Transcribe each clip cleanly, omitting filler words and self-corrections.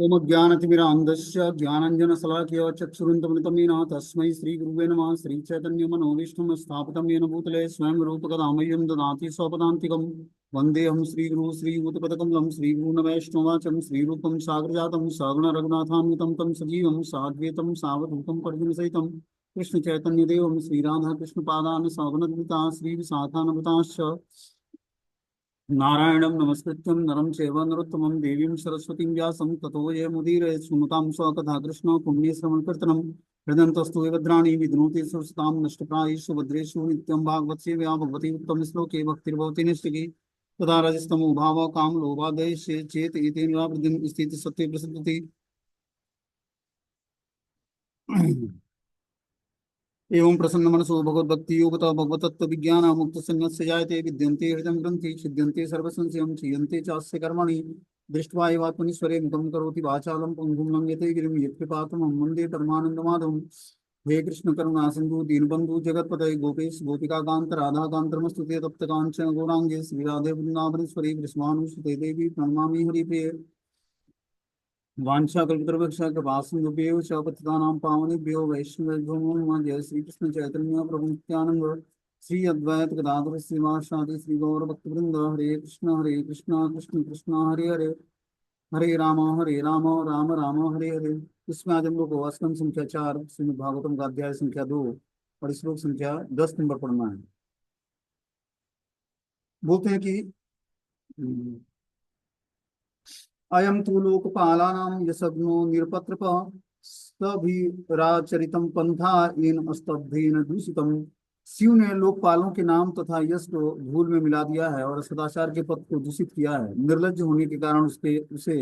ओम ज्ञानतिमिरान्धस्य ज्ञानाञ्जनशलाकया चक्षुरुन्मिलितं तस्मै श्रीगुरुवे नमः। श्रीचैतन्यमनोभीष्टं स्थापितं येन भूतले स्वयं रूपकदामह्यं ददाति स्वपदान्तिकं। वन्देऽहं श्रीगुरुं श्रीयुतपदकमलं श्रीगुरुनवैष्णवाचं श्रीरूपं सागरजातं सगुणरघुनाथान्वितं तं सजीवं साद्वैतं सावधूतं परिजनसहितं कृष्णचैतन्यदेवं श्रीराधाकृष्णपादान् सगुणद्विता श्रीविशाखान्विताश्च नारायणं नमस्कृत्यं नरं चैव नरोत्तमं देवीं सरस्वतीं व्यासं ततो जयमुदीरये। सुमतां स्वकथा कृष्ण पुण्यश्रवणकीर्तनं हृदयन्तस्तु विभद्राणि विध्नोति सुरसतां नष्टप्रायेषु भद्रेषु नित्यं भागवतसेवया भगवती उत्तमश्लोके भक्तिर्भवति निष्ठिकी तदा रजस्तमो भावः कामलोभादेशे चेत एतेन वृद्धिं स्थितिसत्त्वे प्रसिद्धति। एवं प्रसन्न मनसो भगवद्भक्ति योगता भगवतत्व विज्ञान मुक्त संन्यास्य जायते विद्यन्ते हृदय ग्रंथि छिद्यन्ते सर्वसंशयं क्षीयन्ते चास्य कर्मणि दृष्ट्वा एवात्मनीश्वरे मुखं करोति वाचालं पंगुं लंघयते गिरिं यत्कृपातमहं वन्दे परमानन्दमाधवं। हे कृष्ण करुणा सिन्धु दीनबन्धु जगत्पतये गोपेश गोपिकान्त राधाकान्तमस्तुते तप्त काञ्चन गौराङ्गे श्रीराधे वृन्दावनेश्वरी कृष्णानुसुते देवी प्रणमामि हरिप्रिये। वाछाकल्पतरुभ्यश्च कृपासिन्धुभ्यो च पतितानां पावनेभ्यो वैष्णवेभ्यो नमो नमः। जय श्री कृष्ण चैतन्य प्रभु नित्यानंद श्री अद्वैत गदाधर श्रीवासादि श्री गौर भक्तवृंद। हरे कृष्ण कृष्ण कृष्ण हरे हरे हरे राम राम राम हरे हरे। इसमें आज हम लोग को स्कंद संख्या 4 श्रीमद् भागवतम का अध्याय संख्या 2 और श्लोक संख्या 10 नंबर पढ़ना है। बोलते हैं कि अयम तु लोकपालानां यशग्नो निरपत्रप सभिराचरितं पंथा येन स्तब्धेन दूषितम्। शिव ने लोकपालों के नाम तथा यश को धूल में मिला दिया है और सदाचार के पथ को दूषित किया है। निर्लज्ज होने के कारण उसके उसे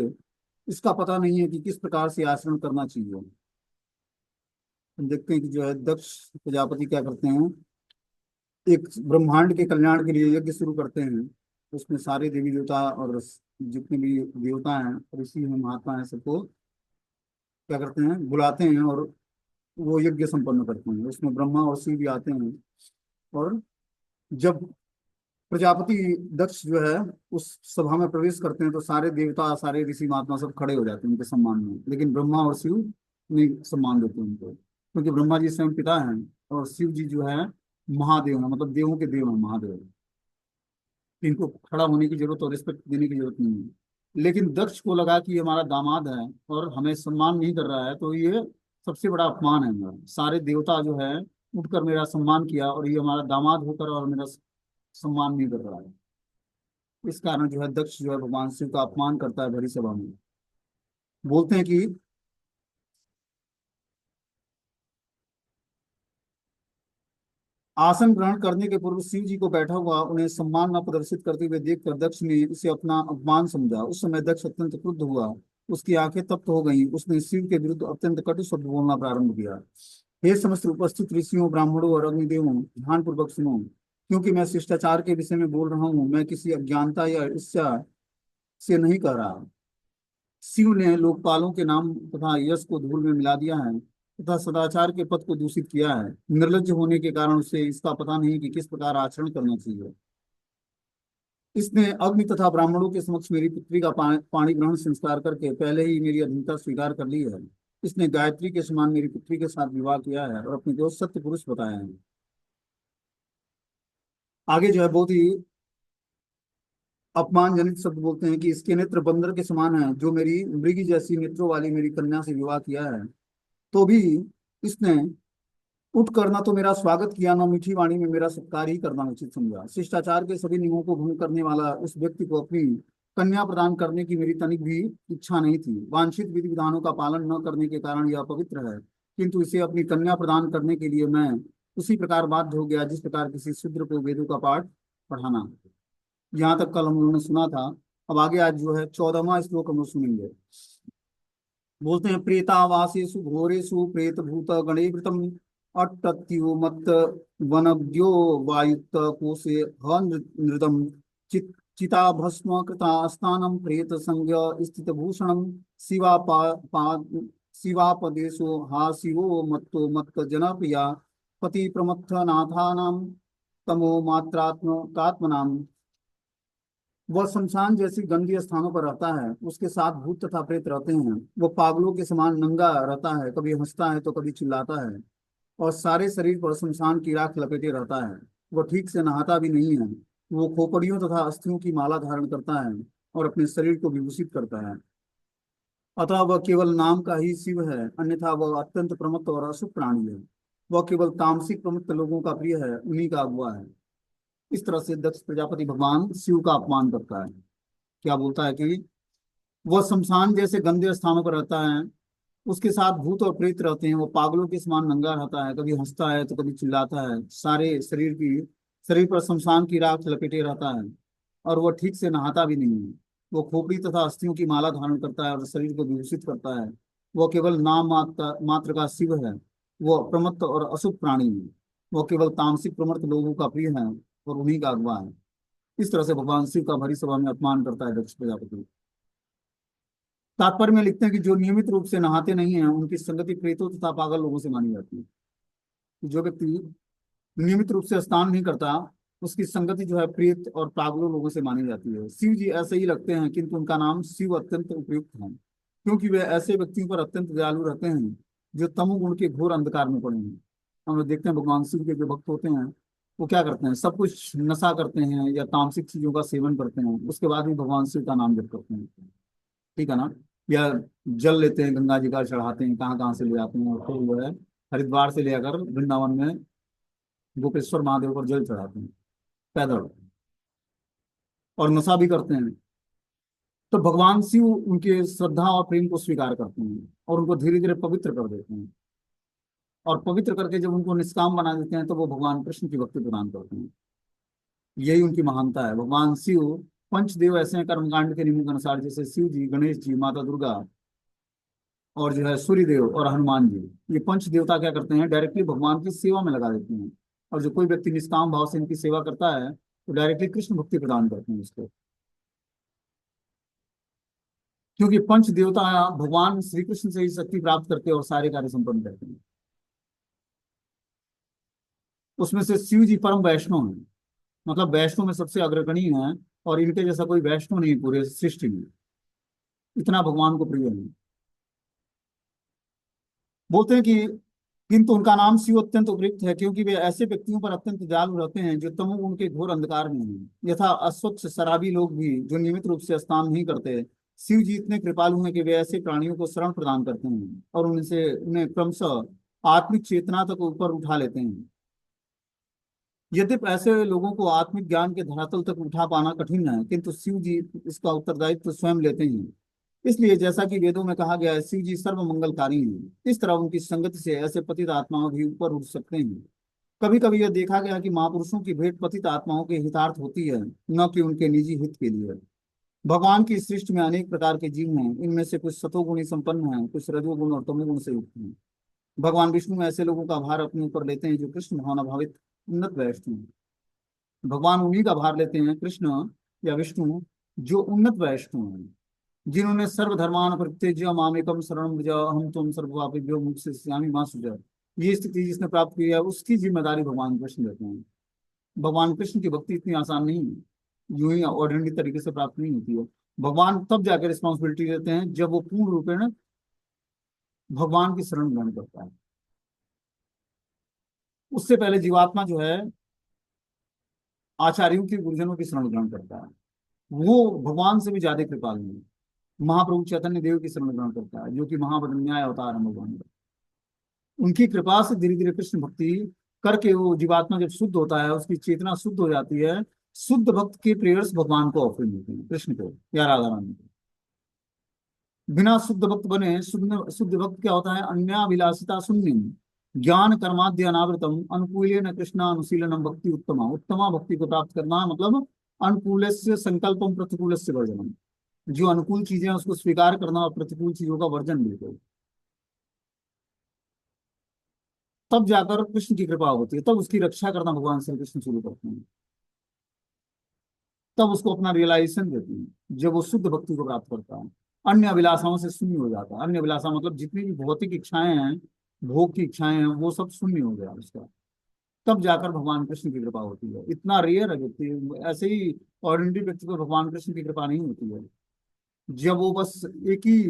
इसका पता नहीं है कि किस प्रकार से आचरण करना चाहिए। हम देखते हैं कि जो है दक्ष प्रजापति क्या करते हैं, एक ब्रह्मांड के कल्याण के लिए यज्ञ शुरू करते हैं। उसमें सारे देवी देवता और जितने भी देवता हैं ऋषि हैं महात्मा हैं सबको क्या करते हैं, बुलाते हैं और वो यज्ञ संपन्न करते हैं। उसमें ब्रह्मा और शिव भी आते हैं। और जब प्रजापति दक्ष जो है उस सभा में प्रवेश करते हैं तो सारे देवता सारे ऋषि महात्मा सब खड़े हो जाते हैं उनके सम्मान में, लेकिन ब्रह्मा और शिव नहीं सम्मान देते उनको, क्योंकि ब्रह्मा जी स्वयं पिता हैं और शिव जी जो है महादेव है, मतलब देवों के देव हैं, महादेव। इनको खड़ा होने की जरूरत और रिस्पेक्ट देने की जरूरत नहीं है। लेकिन दक्ष को लगा कि ये हमारा दामाद है और हमें सम्मान नहीं कर रहा है, तो ये सबसे बड़ा अपमान है मेरा। सारे देवता जो है उठकर मेरा सम्मान किया और ये हमारा दामाद होकर और मेरा सम्मान नहीं कर रहा है। इस कारण जो है दक्ष जो है भगवान शिव का अपमान करता है भरी सभा में। बोलते हैं कि आसन ग्रहण करने के पूर्व शिव जी को बैठा हुआ उन्हें सम्मान न प्रदर्शित करते हुए देखकर दक्ष ने इसे अपना अपमान समझा। उस समय दक्ष अत्यंत क्रुद्ध हुआ, उसकी आंखें तप्त हो गईं। उसने शिव के विरुद्ध अत्यंत कटु शब्द बोलना प्रारंभ किया। हे समस्त उपस्थित ऋषियों ब्राह्मणों और अग्निदेवों, ध्यान पूर्वक सुनो, क्योंकि मैं शिष्टाचार के विषय में बोल रहा हूँ। मैं किसी अज्ञानता या ईर्ष्या से नहीं कह रहा। शिव ने लोकपालों के नाम तथा यश को धूल में मिला दिया है तथा सदाचार के पथ को दूषित किया है। निर्लज्ज होने के कारण उसे इसका पता नहीं कि किस प्रकार आचरण करना चाहिए। इसने अग्नि तथा ब्राह्मणों के समक्ष मेरी पुत्री का पाणी ग्रहण संस्कार करके पहले ही मेरी अधीनता स्वीकार कर ली है। इसने गायत्री के समान मेरी पुत्री के साथ विवाह किया है और अपने को सत्य पुरुष बताया है। आगे जो है बहुत ही अपमानजनित शब्द बोलते हैं कि इसके नेत्र बंदर के समान है, जो मेरी मृगी जैसी नेत्रों वाली मेरी कन्या से विवाह किया है। तो भी इसने उठ करना तो मेरा स्वागत किया, ना मीठी वाणी में मेरा सत्कार ही करना उचित समझा। शिष्टाचार के सभी नियमों को भंग करने वाला उस व्यक्ति को अपनी कन्या प्रदान करने की मेरी तनिक भी इच्छा नहीं थी। वांछित विधि विधानों का पालन न करने के कारण यह पवित्र है, किंतु इसे अपनी कन्या प्रदान करने के लिए मैं उसी प्रकार बाध्य हो गया जिस प्रकार किसी शूद्र को वेदों का पाठ पढ़ाना। यहाँ तक कल हम लोगों ने सुना था। अब आगे आज जो है 14वां श्लोक हम लोग सुनेंगे। बोलते हैं प्रेतावासेषु घोरेषु प्रेत भूत गणेवृतम अट्टत्यो मत्त वनव्यो वायुक्त कोशे नृतम चित चिता भस्म कृता स्थानम प्रेत संज्ञ स्थित भूषणम शिवापदेशो हा शिवो मत्तो मत्त जनप्रिया पति प्रमत्थ नाथानाम तमो मात्रात्मकात्मनाम। वह शमशान जैसी गंदी स्थानों पर रहता है, उसके साथ भूत तथा प्रेत रहते हैं। वो पागलों के समान नंगा रहता है, कभी हंसता है तो कभी चिल्लाता है, और सारे शरीर पर शमशान की राख लपेटे रहता है। वो ठीक से नहाता भी नहीं है। वो खोपड़ियों तथा अस्थियों की माला धारण करता है और अपने शरीर को विभूषित करता है। अतः वह केवल नाम का ही शिव है, अन्यथा वह अत्यंत प्रमत्त और अशुभ प्राणी है। वह केवल तामसिक प्रमत्त लोगों का प्रिय है, उन्हीं का अगुआ है। इस तरह से दक्ष प्रजापति भगवान शिव का अपमान करता है। क्या बोलता है कि वह शमशान जैसे गंदे स्थानों पर रहता है, उसके साथ भूत और प्रेत रहते हैं। वो पागलों के समान नंगा रहता है, कभी हंसता है तो कभी चिल्लाता है, सारे शरीर पर शमशान की राख लपेटे रहता है, और वह ठीक से नहाता भी नहीं है। वो खोपड़ी तथा अस्थियों की माला धारण करता है और शरीर को विभूषित करता है। वह केवल नाम मात्र का शिव है। वह प्रमत्त और अशुभ प्राणी है। वह केवल तामसिक प्रमत्त लोगों का प्रिय है और उन्हीं का अगवा है। इस तरह से भगवान शिव का भरी सभा में अपमान करता है दक्ष प्रजापति। तात्पर्य में लिखते हैं कि जो नियमित रूप से नहाते नहीं हैं, उनकी संगति प्रेतों तथा पागल लोगों से मानी जाती है। जो व्यक्ति नियमित रूप से स्नान नहीं करता, उसकी संगति जो है प्रेत और पागलों लोगों से मानी जाती है। शिव जी ऐसे ही लगते हैं, किंतु उनका नाम शिव अत्यंत उपयुक्त है, क्योंकि वे ऐसे व्यक्तियों पर अत्यंत दयालु रहते हैं जो तमोगुण के घोर अंधकार में पड़े हैं। हम लोग देखते हैं भगवान शिव के जो भक्त होते हैं, वो क्या करते हैं, सब कुछ नशा करते हैं या तामसिक चीजों का सेवन करते हैं, उसके बाद भी भगवान शिव का नाम जप करते हैं। ठीक है ना। या जल लेते हैं, गंगा जी का चढ़ाते हैं, कहाँ कहाँ से ले आते हैं, और फिर वो है हरिद्वार से ले आकर वृंदावन में गोपेश्वर महादेव पर जल चढ़ाते हैं पैदल, और नशा भी करते हैं। तो भगवान शिव उनके श्रद्धा और प्रेम को स्वीकार करते हैं और उनको धीरे धीरे पवित्र कर देते हैं, और पवित्र करके जब उनको निष्काम बना देते हैं तो वो भगवान कृष्ण की भक्ति प्रदान करते हैं। यही उनकी महानता है। भगवान शिव पंचदेव ऐसे हैं कर्मकांड के नियमों के अनुसार, जैसे शिव जी, गणेश जी, माता दुर्गा, और जो है सूर्यदेव और हनुमान जी। ये पंच देवता क्या करते हैं, डायरेक्टली भगवान की सेवा में लगा देते हैं। और जो कोई व्यक्ति निष्काम भाव से इनकी सेवा करता है तो डायरेक्टली कृष्ण भक्ति प्रदान करते हैं उसको। क्योंकि पंच देवता भगवान श्री कृष्ण से ही शक्ति प्राप्त करके और सारे कार्य संपन्न करते हैं। उसमें से शिव जी परम वैष्णव हैं, मतलब वैष्णव में सबसे अग्रगणी हैं, और इनके जैसा कोई वैष्णव नहीं पूरे सृष्टि में, इतना भगवान को प्रिय है। बोलते हैं कि किंतु उनका नाम शिव अत्यंत उपयुक्त है, क्योंकि वे ऐसे व्यक्तियों पर अत्यंत दयालु रहते हैं जो तमोगुण के घोर अंधकार में हैं। यथा अस्वच्छ शराबी लोग भी जो नियमित रूप से स्नान नहीं करते, शिव जी इतने कृपालु हैं कि वे ऐसे प्राणियों को शरण प्रदान करते हैं और उनसे उन्हें क्रमशः आत्मिक चेतना तक ऊपर उठा लेते हैं। यद्यपि ऐसे लोगों को आत्मिक ज्ञान के धरातल तक उठा पाना कठिन है, किंतु शिव जी इसका उत्तरदायित्व स्वयं लेते हैं। इसलिए जैसा कि वेदों में कहा गया है, शिव जी सर्व मंगलकारी हैं। इस तरह उनकी संगति से ऐसे पतित आत्माओं भी ऊपर उठ सकते हैं। कभी कभी यह देखा गया कि महापुरुषों की भेंट पतित आत्माओं के हितार्थ होती है, न कि उनके निजी हित के लिए। भगवान की सृष्टि में अनेक प्रकार के जीव हैं। इनमें से कुछ सतोगुणी संपन्न हैं, कुछ रजोगुण और तमोगुण से युक्त हैं। भगवान विष्णु ऐसे लोगों का भार अपने ऊपर लेते हैं जो कृष्ण भावना भावित उन्नत वैष्णव हैं। भगवान उन्हीं का भार लेते हैं, कृष्ण या विष्णु, जो उन्नत वैष्णव हैं, जिन्होंने सर्वधर्मान परित्यज्य मामेकम शरणं व्रज हम तुम सर्वपापेभ्यो मोक्षयिष्यामि मां सुजा। ये स्थिति जिसने प्राप्त की है, उसकी जिम्मेदारी भगवान कृष्ण देते हैं। भगवान कृष्ण की भक्ति इतनी आसान नहीं है, यूं ही ऑर्डिनरी तरीके से प्राप्त नहीं होती है। भगवान तब जाकर रिस्पॉन्सिबिलिटी देते हैं जब वो पूर्ण रूपेण भगवान की शरण ग्रहण करता है। उससे पहले जीवात्मा जो है आचार्यों की, गुरुजनों की शरण ग्रहण करता है। वो भगवान से भी ज्यादा कृपालु है। महाप्रभु चैतन्य देव की शरण ग्रहण करता है, जो कि महाबदन्याय अवतार है भगवान का। उनकी कृपा से धीरे धीरे कृष्ण भक्ति करके वो जीवात्मा जब शुद्ध होता है, उसकी चेतना शुद्ध हो जाती है। शुद्ध भक्त के प्रेयर्स भगवान को ऑफरिंग होते हैं, कृष्ण को या राधा रानी को। बिना शुद्ध भक्त बने, शुद्ध शुद्ध भक्त क्या होता है, अन्याभिलाषिता शून्यम ज्ञान कर्माद्य अनावृतम अनुकूलेन कृष्णानुशीलनम भक्ति उत्तमा। उत्तमा भक्ति को प्राप्त करना मतलब अनुकूलस्य संकल्पम प्रतिकूलस्य वर्जनम। जो अनुकूल चीजें हैं उसको स्वीकार करना और प्रतिकूल चीजों का वर्जन बिल्कुल। तब जाकर कृष्ण की कृपा होती है, तब उसकी रक्षा करना भगवान श्री कृष्ण शुरू करते हैं। तब उसको अपना रियलाइजेशन देते हैं जब वो शुद्ध भक्ति को प्राप्त करता है। अन्य अभिलाषाओं से शून्य हो जाता है। अन्य अभिलाषा मतलब जितनी भी भौतिक इच्छाएं हैं, भोग की इच्छाएं हैं, वो सब शून्य हो गया उसका। तब जाकर भगवान कृष्ण की कृपा होती है। इतना रेयर है व्यक्ति, ऐसे ही ऑर्डिनरी व्यक्ति को भगवान कृष्ण की कृपा नहीं होती है। जब वो बस एक ही,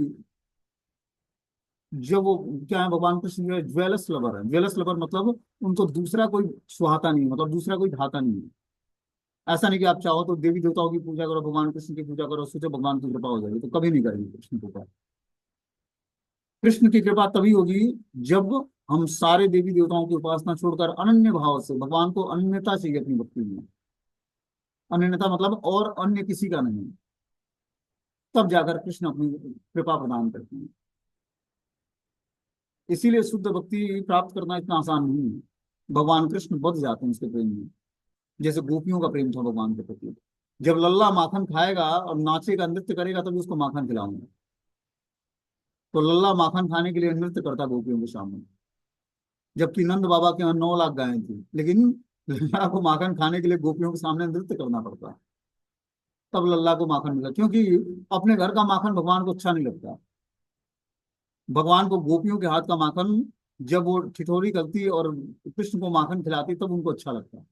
जब वो क्या है, भगवान कृष्ण जो है ज्वेलस लवर है। ज्वेलस लवर मतलब उनको दूसरा कोई सुहाता नहीं, मतलब दूसरा कोई भाता नहीं है। ऐसा नहीं कि आप चाहो तो देवी देवताओं की पूजा करो, भगवान कृष्ण की पूजा करो, सोचो भगवान की कृपा हो जाएगी, तो कभी नहीं करेंगे कृष्ण की कृपा। कृष्ण की कृपा तभी होगी जब हम सारे देवी देवताओं की उपासना छोड़कर अनन्य भाव से, भगवान को अनन्यता चाहिए अपनी भक्ति में। अनन्यता मतलब और अन्य किसी का नहीं। तब जाकर कृष्ण अपनी कृपा प्रदान करते हैं। इसीलिए शुद्ध भक्ति प्राप्त करना इतना आसान नहीं है। भगवान कृष्ण बध जाते हैं उसके प्रेम में, जैसे गोपियों का प्रेम था भगवान के प्रति। जब लल्ला माखन खाएगा और नाचेगा, नृत्य करेगा, तभी उसको माखन खिलाऊंगा। तो लल्ला माखन खाने के लिए नृत्य करता गोपियों के सामने, जबकि नंद बाबा के यहाँ 9 लाख गायें थी, लेकिन लल्ला को माखन खाने के लिए गोपियों के सामने नृत्य करना पड़ता। तब लल्ला को माखन मिला, क्योंकि अपने घर का माखन भगवान को अच्छा नहीं लगता। भगवान को गोपियों के हाथ का माखन, जब वो ठिठोरी करती और कृष्ण को माखन खिलाती, तब उनको अच्छा लगता।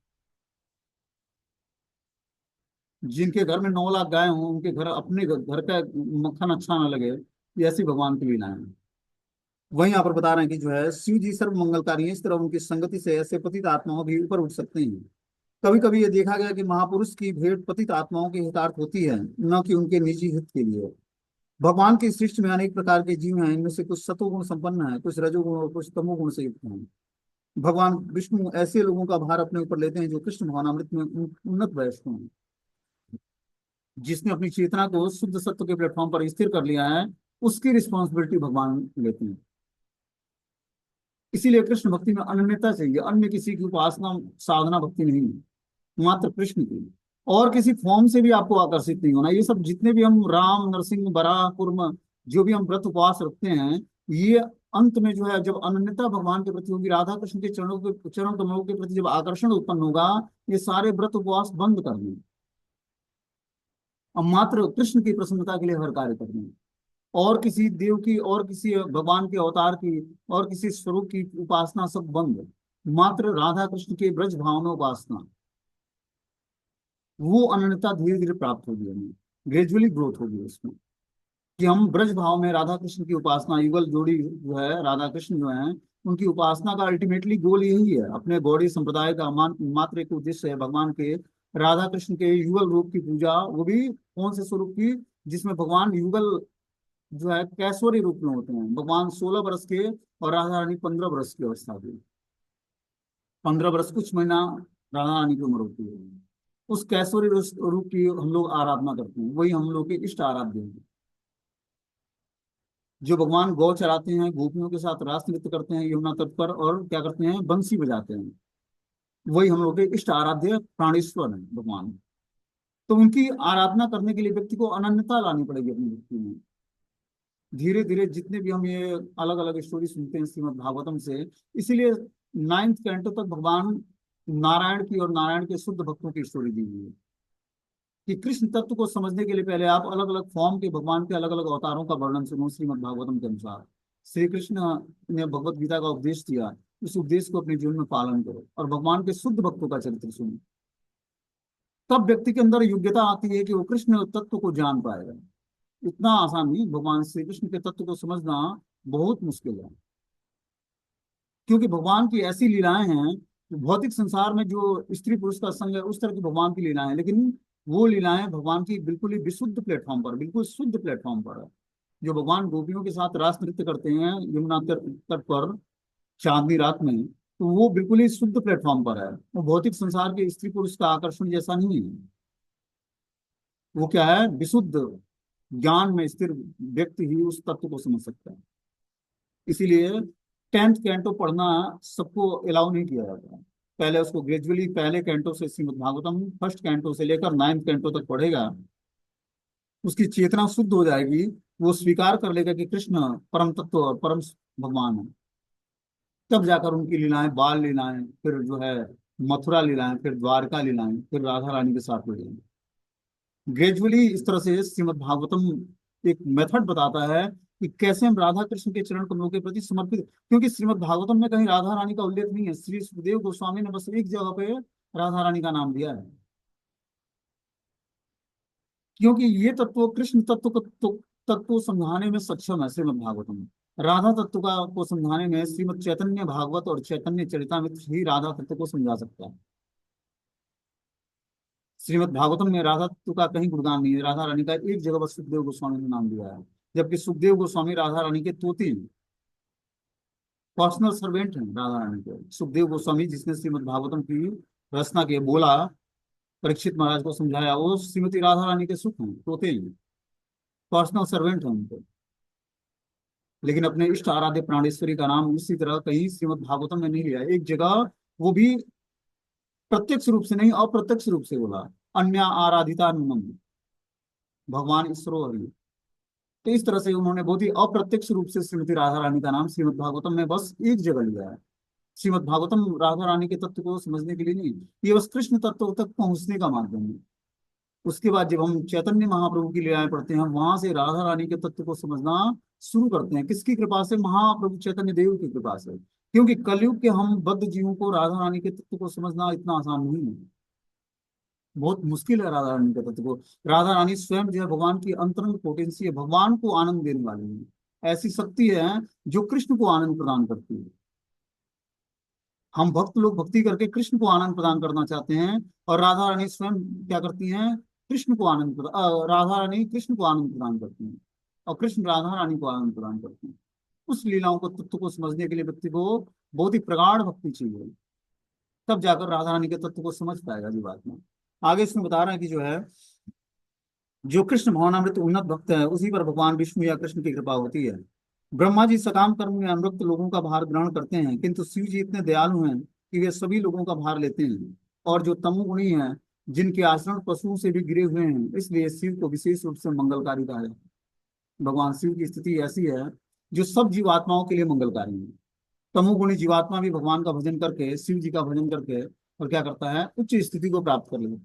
जिनके घर में 9 लाख गाय हों, उनके घर, अपने घर का मक्खन अच्छा ना लगे, ये ऐसी भगवान की लीला है। वहीं यहाँ पर बता रहे हैं कि जो है शिव जी सर्व मंगलकारी हैं, इस तरह उनकी संगति से ऐसे पतित आत्माओं भी ऊपर उठ सकते हैं। कभी कभी ये देखा गया कि महापुरुष की भेंट पतित आत्माओं के हितार्थ होती है, न कि उनके निजी हित के लिए। भगवान की सृष्टि में अनेक प्रकार के जीव हैं, इनमें से कुछ सतोगुण संपन्न है, कुछ रजोगुण और कुछ तमोगुण से युक्त हैं। भगवान विष्णु ऐसे लोगों का भार अपने ऊपर लेते हैं जो कृष्ण भावनामृत में उन्नत वयस्क हैं। जिसने अपनी चेतना को शुद्ध सत्व के प्लेटफॉर्म पर स्थिर कर लिया है, उसकी रिस्पॉन्सिबिलिटी भगवान लेते हैं। इसीलिए कृष्ण भक्ति में अनन्यता चाहिए, अन्य किसी की उपासना साधना भक्ति नहीं है, मात्र कृष्ण की। और किसी फॉर्म से भी आपको आकर्षित नहीं होना। ये सब जितने भी हम राम नरसिंह बराह कुर्म, जो भी हम व्रत उपवास रखते हैं, ये अंत में जो है जब अनन्यता भगवान के प्रति होगी, राधा कृष्ण के चरणों के चरण कमलों के प्रति जब आकर्षण उत्पन्न होगा, ये सारे व्रत उपवास बंद कर दें और मात्र कृष्ण की प्रसन्नता के लिए हर कार्य करना है। और किसी देव की, और किसी भगवान के अवतार की, और किसी स्वरूप की उपासना सब बंद। मात्र राधा कृष्ण के ब्रज भाव में उपासना, वो अनन्यता धीरे धीरे प्राप्त होगी हमें, ग्रेजुअली ग्रोथ होगी उसमें। कि हम ब्रज भाव में राधा कृष्ण की उपासना, युगल जोड़ी जो है राधा कृष्ण जो है, उनकी उपासना का अल्टीमेटली गोल यही है। अपने गौड़ी संप्रदाय का मात्र एक उद्देश्य है भगवान के, राधा कृष्ण के युगल रूप की पूजा, वो भी कौन से स्वरूप की, जिसमें भगवान युगल जो है कैसोरी रूप में होते हैं। भगवान 16 वर्ष के और राधा रानी 15 वर्ष की अवस्था की। 15 वर्ष कुछ महीना राधा रानी की उम्र होती है। उस कैसोरी रूप की हम लोग आराधना करते हैं, वही हम लोग के इष्ट आराध्य हैं। जो भगवान गौ चराते हैं, गोपियों के साथ रास नृत्य करते हैं यमुना तट पर, और क्या करते हैं, बंसी बजाते हैं, वही हम लोग के इष्ट आराध्य प्राणेश्वर हैं भगवान। तो उनकी आराधना करने के लिए व्यक्ति को अनन्यता लानी पड़ेगी अपनी भक्ति में। धीरे धीरे जितने भी हम ये अलग अलग स्टोरी सुनते हैं श्रीमद् भागवतम से, इसीलिए 9th कैंटो तक भगवान नारायण की और नारायण के शुद्ध भक्तों की स्टोरी दी हुई है। कि कृष्ण तत्व को समझने के लिए पहले आप अलग अलग फॉर्म के भगवान के अलग अलग अवतारों का वर्णन सुनो श्रीमद् भागवतम के अनुसार। श्री कृष्ण ने भगवत गीता का उपदेश दिया, उस उपदेश को अपने जीवन में पालन करो और भगवान के शुद्ध भक्तों का चरित्र सुनो। तब व्यक्ति के अंदर योग्यता आती है कि वो कृष्ण तत्व को जान पाएगा। इतना आसान नहीं, भगवान श्री कृष्ण के तत्व को समझना बहुत मुश्किल है। क्योंकि भगवान की ऐसी लीलाएं हैं, भौतिक संसार में जो स्त्री पुरुष का संग है, उस तरह की भगवान की लीलाएं हैं, लेकिन वो लीलाएं भगवान की बिल्कुल ही विशुद्ध प्लेटफॉर्म पर, बिल्कुल शुद्ध प्लेटफॉर्म पर है। जो भगवान गोपियों के साथ रास नृत्य करते हैं यमुना तट पर चांदनी रात में, तो वो बिल्कुल ही शुद्ध प्लेटफॉर्म पर है। वो भौतिक संसार के स्त्री पुरुष का आकर्षण जैसा नहीं है। वो क्या है, विशुद्ध ज्ञान में स्थिर व्यक्ति ही उस तत्व को समझ सकता है। इसीलिए 10th कैंटो पढ़ना सबको अलाउ नहीं किया जाता है। पहले उसको ग्रेजुअली, पहले कैंटो से श्रीमद् भागवतम फर्स्ट कैंटो से लेकर 9th कैंटो तक पढ़ेगा, उसकी चेतना शुद्ध हो जाएगी। वो स्वीकार कर लेगा कि कृष्ण परम तत्व और परम भगवान है। तब जाकर उनकी लीलाएं, बाल लीलाएं, फिर जो है मथुरा लीलाएं, फिर द्वारका लीलाएं, फिर राधा रानी के साथ लीलाएं, ग्रेजुअली इस तरह से श्रीमद् भागवतम एक मेथड बताता है कि कैसे हम राधा कृष्ण के चरण कमलों के प्रति समर्पित, क्योंकि श्रीमद् भागवतम में कहीं राधा रानी का उल्लेख नहीं है। श्री सुखदेव गोस्वामी ने बस एक जगह पे राधा रानी का नाम दिया है, क्योंकि ये तत्व कृष्ण तत्व को तत्व को समझाने में सक्षम है श्रीमद् भागवतम। राधा तत्व का को समझाने में श्रीमद् चैतन्य भागवत और चैतन्य चरितामृत ही राधा तत्व को समझा सकता है। श्रीमद् भागवतम में राधा तत्व का कहीं गुणगान नहीं है। राधा रानी का एक जगह बस सुखदेव गोस्वामी ने नाम दिया है, जबकि सुखदेव गोस्वामी राधा रानी के तोते पर्सनल सर्वेंट हैं राधा रानी के। सुखदेव गोस्वामी जिसने श्रीमद् भागवतम की रचना की, बोला, परीक्षित महाराज को समझाया, वो श्रीमती राधा रानी के सुख हैं, तोते हैं, पर्सनल सर्वेंट हैं उनके। लेकिन अपने इष्ट आराध्य प्राणेश्वरी का नाम इसी तरह कहीं श्रीमद् भागवतम में नहीं लिया, एक जगह वो भी प्रत्यक्ष रूप से नहीं अप्रत्यक्ष रूप से बोला, अन्य आराधिता नूनम, भगवान ईश्वरो हरि। तो इस तरह से उन्होंने बहुत ही अप्रत्यक्ष रूप से श्रीमती राधा रानी का नाम श्रीमद् भागवतम में बस एक जगह लिया है। श्रीमद् भागवतम राधा रानी के तत्व को समझने के लिए नहीं, ये बस कृष्ण तत्व तक पहुंचने का माध्यम है। उसके बाद जब हम चैतन्य महाप्रभु की लीलाएं पढ़ते हैं, वहां से राधा रानी के तत्व को समझना शुरू करते हैं। किसकी कृपा से? महाप्रभु चैतन्य देव की कृपा से। क्योंकि कलयुग के हम बद्ध जीवों को राधा रानी के तत्व को समझना इतना आसान नहीं है, बहुत मुश्किल है राधा रानी के तत्व को। राधा रानी स्वयं जो है भगवान की अंतरंग पोटेंसी है, भगवान को आनंद देने वाली है, ऐसी शक्ति है जो कृष्ण को आनंद प्रदान करती है। हम भक्त लोग भक्ति करके कृष्ण को आनंद प्रदान करना चाहते हैं, और राधा रानी स्वयं क्या करती हैं? कृष्ण को राधा रानी कृष्ण को आनंद प्रदान करती हैं, और कृष्ण राधा रानी को आनंद प्रदान करती हैं। उस लीलाओं को, तत्व को समझने के लिए व्यक्ति को बहुत ही प्रगाढ़ भक्ति चाहिए, तब जाकर राधा रानी के तत्व को समझ पाएगा जी बात में। आगे इसमें बता रहे हैं कि जो है, जो कृष्ण भावनामृत उन्नत भक्त है, उसी पर भगवान विष्णु या कृष्ण की कृपा होती है। ब्रह्मा जी सकाम कर्म में अनुरक्त लोगों का भार ग्रहण करते हैं, किंतु शिव जी इतने दयालु हैं कि वे सभी लोगों का भार लेते हैं। और जो तमोगुणी हैं, जिनके आचरण पशुओं से भी गिरे हुए हैं, इसलिए शिव को विशेष रूप से मंगलकारी कहा जाता है। भगवान शिव की स्थिति ऐसी है जो सब जीवात्माओं के लिए मंगलकारी है। तमोगुणी जीवात्मा भी भगवान का भजन करके, शिव जी का भजन करके, और क्या करता है? उच्च स्थिति को प्राप्त कर लेता है,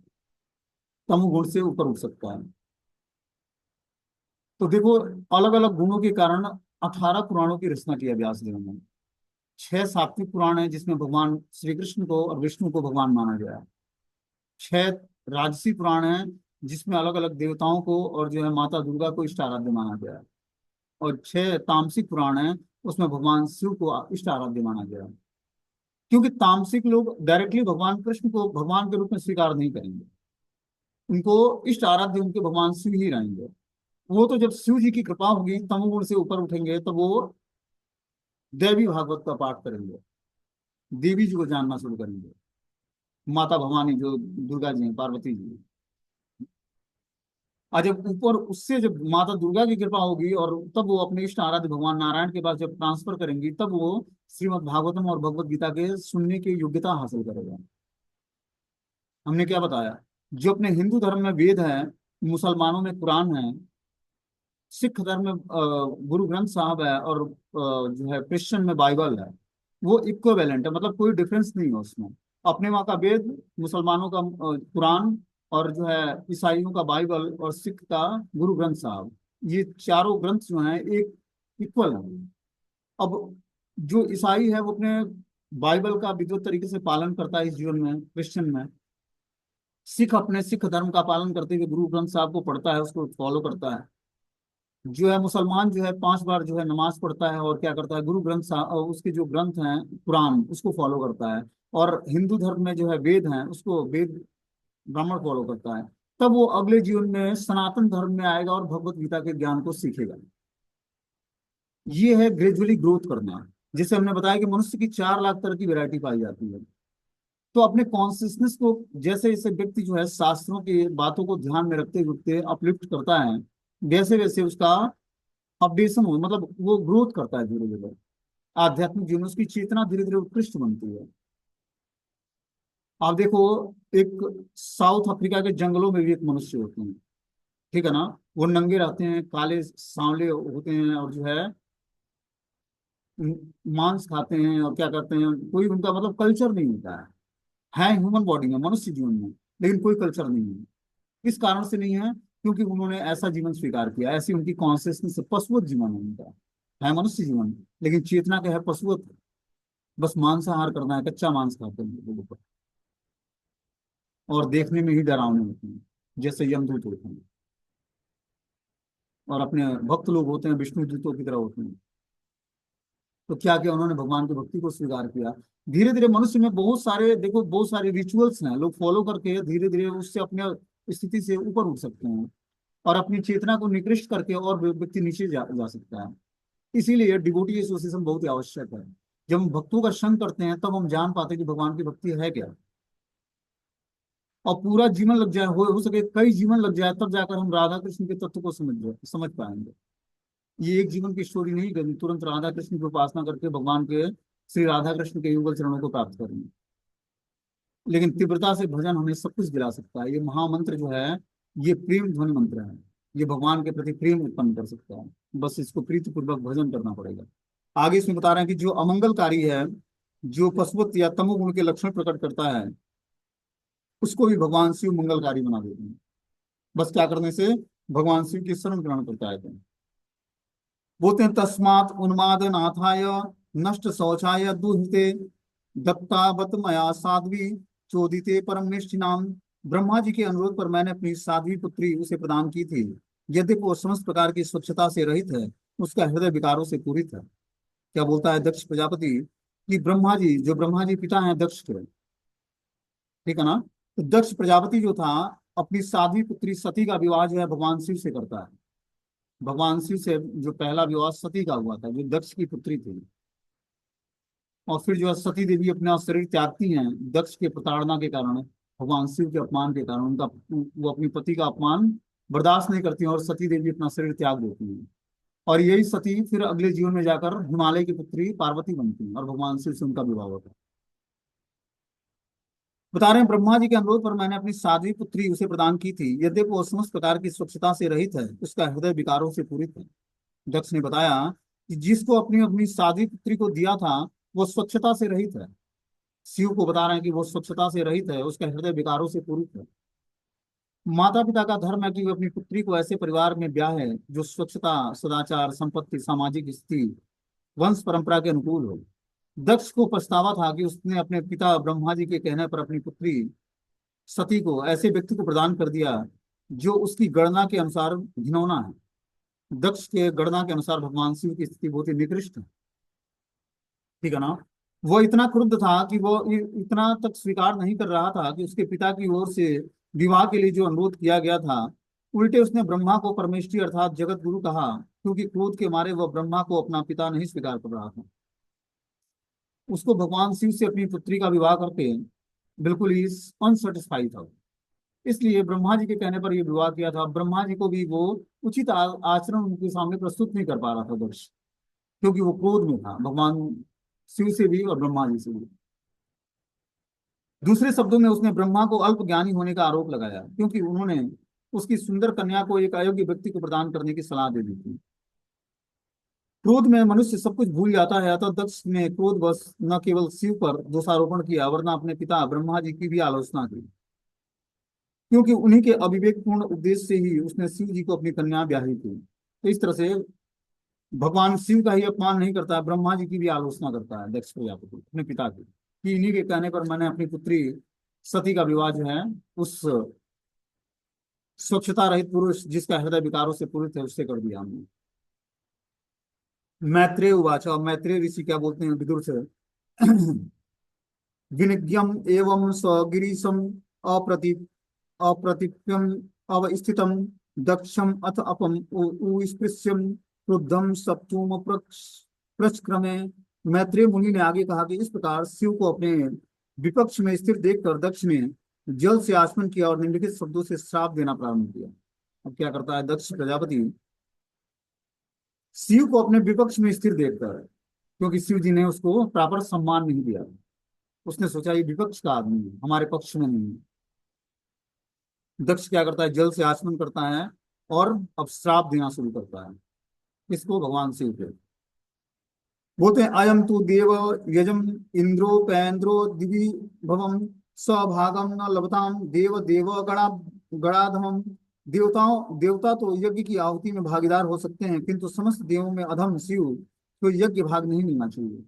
तमोगुण से ऊपर उठ सकता है। तो देखो, अलग अलग गुणों के कारण 18 पुराणों की रचना की है व्यास देव ने। 6 सात्विक पुराण है जिसमें भगवान श्री कृष्ण को और विष्णु को भगवान माना गया है। 6 राजसी पुराण है जिसमें अलग अलग देवताओं को और जो है माता दुर्गा को इष्ट आराध्य माना गया है। और 6 तामसिक पुराण है, उसमें भगवान शिव को इष्ट आराध्य माना गया है। क्योंकि तामसिक लोग डायरेक्टली भगवान कृष्ण को भगवान के रूप में स्वीकार नहीं करेंगे, उनको इष्ट आराध्य उनके भगवान शिव ही रहेंगे। वो तो जब शिव जी की कृपा होगी, तमोगुण से ऊपर उठेंगे, तब वो देवी भागवत का पाठ करेंगे, देवी जी को जानना शुरू करेंगे, माता भवानी जो दुर्गा जी हैं, पार्वती जी। और जब ऊपर उससे जब माता दुर्गा की कृपा होगी, और तब वो अपने इष्ट आराध्य भगवान नारायण के पास जब ट्रांसफर करेंगी, तब वो श्रीमद् भागवतम और भगवत गीता के सुनने की योग्यता हासिल करेगा। हमने क्या बताया? जो अपने हिंदू धर्म में वेद है, मुसलमानों में कुरान है, सिख धर्म में गुरु ग्रंथ साहब है, और जो है क्रिश्चियन में बाइबल है, वो इक्विवेलेंट है, मतलब कोई डिफरेंस नहीं है उसमें। अपने वहाँ का वेद, मुसलमानों का कुरान, और जो है ईसाइयों का बाइबल, और सिख का गुरु ग्रंथ साहब, ये चारों ग्रंथ जो हैं एक इक्वल है। अब जो ईसाई है वो अपने बाइबल का विद्वत तरीके से पालन करता है इस जीवन में, क्रिश्चियन में। सिख अपने सिख धर्म का पालन करते हुए गुरु ग्रंथ साहब को पढ़ता है, उसको फॉलो करता है। जो है मुसलमान जो है 5 बार जो है नमाज पढ़ता है, और क्या करता है? गुरु ग्रंथ साहब उसके जो ग्रंथ हैं कुरान, उसको फॉलो करता है। और हिंदू धर्म में जो है वेद हैं, उसको वेद ब्राह्मण फॉलो करता है। तब वो अगले जीवन में सनातन धर्म में आएगा और भगवत गीता के ज्ञान को सीखेगा। ये है ग्रेजुअली ग्रोथ करना। जिसे हमने बताया कि मनुष्य की 4 लाख तरह की वैरायटी पाई जाती है। तो अपने कॉन्सियसनेस को जैसे जैसे व्यक्ति जो है शास्त्रों की बातों को ध्यान में रखते हुए अपलिफ्ट करता है, वैसे वैसे उसका अपडेशन हो, मतलब वो ग्रोथ करता है धीरे धीरे। आध्यात्मिक जीवन में उसकी चेतना धीरे धीरे उत्कृष्ट बनती है। आप देखो, एक साउथ अफ्रीका के जंगलों में भी एक मनुष्य होते हैं, ठीक है ना? वो नंगे रहते हैं, काले सांवले होते हैं, और जो है मांस खाते हैं, और क्या करते हैं, कोई उनका मतलब कल्चर नहीं होता है ह्यूमन बॉडी में, मनुष्य जीवन में, लेकिन कोई कल्चर नहीं है। इस कारण से नहीं है क्योंकि उन्होंने ऐसा जीवन स्वीकार किया, ऐसी उनकी कॉन्सियसनेस, पशुवत जीवन है उनका, है मनुष्य जीवन लेकिन चेतना का है पशुवत। बस मांसाहार करना है, कच्चा मांस खाते हैं लोगों को, और देखने में ही डरावने होते हैं जैसे यमदूत होते हैं, और अपने भक्त लोग होते हैं विष्णु दूतों की तरह होते हैं। तो क्या किया उन्होंने, भगवान की भक्ति को स्वीकार किया। धीरे धीरे मनुष्य में बहुत सारे, देखो बहुत सारे रिचुअल्स हैं, लोग फॉलो करके धीरे धीरे उससे अपने स्थिति से ऊपर उठ सकते हैं, और अपनी चेतना को निकृष्ट करके और व्यक्ति नीचे जा सकता है। इसीलिए डिवोटी एसोसिएशन बहुत ही आवश्यक है। जब हम भक्तों का संग करते हैं तब हम जान पाते हैं कि भगवान की भक्ति है क्या। और पूरा जीवन लग जाए, हो सके कई जीवन लग जाए, तब जाकर हम राधा कृष्ण के तत्व को समझ पाएंगे। ये एक जीवन की स्टोरी नहीं करनी, तुरंत राधा कृष्ण की उपासना करके भगवान के, श्री राधा कृष्ण के युगल चरणों को प्राप्त करेंगे। लेकिन तीव्रता से भजन हमें सब कुछ दिला सकता है। ये महामंत्र जो है, ये प्रेम ध्वनि मंत्र है। ये भगवान के प्रति प्रेम उत्पन्न कर सकता है, बस इसको प्रीतिपूर्वक भजन करना पड़ेगा। आगे इसमें बता रहे हैं कि जो अमंगलकारी है, जो पशुवत या तमोगुण के लक्षण प्रकट करता है, उसको भी भगवान शिव मंगलकारी बना देते हैं। बस क्या करने से, भगवान शिव की शरण ग्रहण करता है। बोलते हैं तस्मात् उन्माद नाथाय नष्ट शौचाय दुहिते दत्तावत मया साध्वी चोदिते परम निष्ठिनाम। ब्रह्मा जी के अनुरोध पर मैंने अपनी साध्वी पुत्री उसे प्रदान की थी। यद्यपि वो समस्त प्रकार की स्वच्छता से रहित है, उसका हृदय विकारों से पूरित है। क्या बोलता है दक्ष प्रजापति कि ब्रह्मा जी, जो ब्रह्मा जी पिता हैं दक्ष के, ठीक है ना, तो दक्ष प्रजापति जो था, अपनी साध्वी पुत्री सती का विवाह जो है भगवान शिव से करता है। भगवान शिव से जो पहला विवाह सती का हुआ था, जो दक्ष की पुत्री थी। और फिर जो है सती देवी अपना शरीर त्यागती हैं दक्ष के प्रताड़ना के कारण, भगवान शिव के अपमान के कारण। उनका, वो अपनी पति का अपमान बर्दाश्त नहीं करती हैं और सती देवी अपना शरीर त्याग देती हैं। और यही सती फिर अगले जीवन में जाकर हिमालय की पुत्री पार्वती बनती हैं और भगवान शिव से उनका विवाह होता है। बता रहे हैं ब्रह्मा जी के अनुरोध पर मैंने अपनी साध्वी पुत्री उसे प्रदान की थी। यद्यपि वो समस्त प्रकार की स्वच्छता से रहित है, उसका हृदय विकारों से पूरित है। दक्ष ने बताया कि जिसको अपनी अपनी साध्वी पुत्री को दिया था, वो स्वच्छता से रहित है। शिव को बता रहे हैं कि वो स्वच्छता से रहित है, उसका हृदय विकारों से पूरित है। माता पिता का धर्म है कि वे अपनी पुत्री को ऐसे परिवार में ब्याह है जो स्वच्छता, सदाचार, संपत्ति, सामाजिक स्थिति, वंश परंपरा के अनुकूल हो। दक्ष को पछतावा था कि उसने अपने पिता ब्रह्मा जी के कहने पर अपनी पुत्री सती को ऐसे व्यक्ति को प्रदान कर दिया जो उसकी गणना के अनुसार घिनौना है। दक्ष के गणना के अनुसार भगवान शिव की स्थिति बहुत ही निकृष्ट है, ठीक है ना। वो इतना क्रुद्ध था कि वो इतना तक स्वीकार नहीं कर रहा था कि उसके पिता की ओर से विवाह के लिए जो अनुरोध किया गया था, उल्टे उसने ब्रह्मा को परमेष्ठी अर्थात जगत गुरु कहा, क्योंकि क्रोध के मारे वह ब्रह्मा को अपना पिता नहीं स्वीकार कर रहा था। उसको भगवान शिव से अपनी पुत्री का विवाह करके बिल्कुल ही अनसेटिस्फाई था। इसलिए ब्रह्मा जी के कहने पर यह विवाह किया था। ब्रह्मा जी को भी वो उचित आचरण उनके सामने प्रस्तुत नहीं कर पा रहा था दक्ष, क्योंकि वो क्रोध में था भगवान शिव से भी और ब्रह्मा जी से भी। दूसरे शब्दों में उसने ब्रह्मा को अल्प ज्ञानी होने का आरोप लगाया, क्योंकि उन्होंने उसकी सुंदर कन्या को एक अयोग्य व्यक्ति को प्रदान करने की सलाह दे दी थी। क्रोध में मनुष्य सब कुछ भूल जाता है, अतः दक्ष ने क्रोध बस न केवल शिव पर दोषारोपण किया, वरना अपने पिता ब्रह्मा जी की भी आलोचना की, क्योंकि उन्हीं के अविवेकपूर्ण उपदेश से ही उसने शिव जी को अपनी कन्या ब्याही थी। तो इस तरह से भगवान शिव का ही अपमान नहीं करता है, ब्रह्मा जी की भी आलोचना करता है दक्ष प्रजापति अपने पिता की, कि इन्हीं के कहने पर मैंने अपनी पुत्री सती का विवाह जो है उस स्वच्छता रहित पुरुष जिसका हृदय विकारों से पूरित है उससे कर दिया हमने। मैत्रेय उवाच, और मैत्रेय ऋषि क्या बोलते हैं विदुर से, विनिज्ञम एवं स्वगिरीशम अप्रति अप्रतिप्यम अवस्थितम दक्षम अथ अपम उस्पृश्यम क्रुद्धम सप्तुम प्रचक्रमे। मैत्रेय मुनि ने आगे कहा कि इस प्रकार शिव को अपने विपक्ष में स्थिर देखकर दक्ष ने जल से आचमन किया और निम्नलिखित शब्दों से श्राप देना प्रारंभ किया। अब क्या करता है दक्ष प्रजापति, शिव को अपने विपक्ष में स्थिर देखकर, क्योंकि शिव जी ने उसको प्रॉपर सम्मान नहीं दिया, उसने सोचा ये विपक्ष का आदमी है, हमारे पक्ष में नहीं है। दक्ष क्या करता है, जल से आचमन करता है और अब श्राप देना शुरू करता है। इसको भगवान शिव के बोलते हैं, अयम तु देव यजम इंद्रोपेन्द्रो दिवि भवम सभागम न लभताम देव देव गणा गणाधम देवता तो यज्ञ की आहुति में भागीदार हो सकते हैं, किंतु समस्त देवों में अधम शिव को यज्ञ भाग नहीं मिलना चाहिए।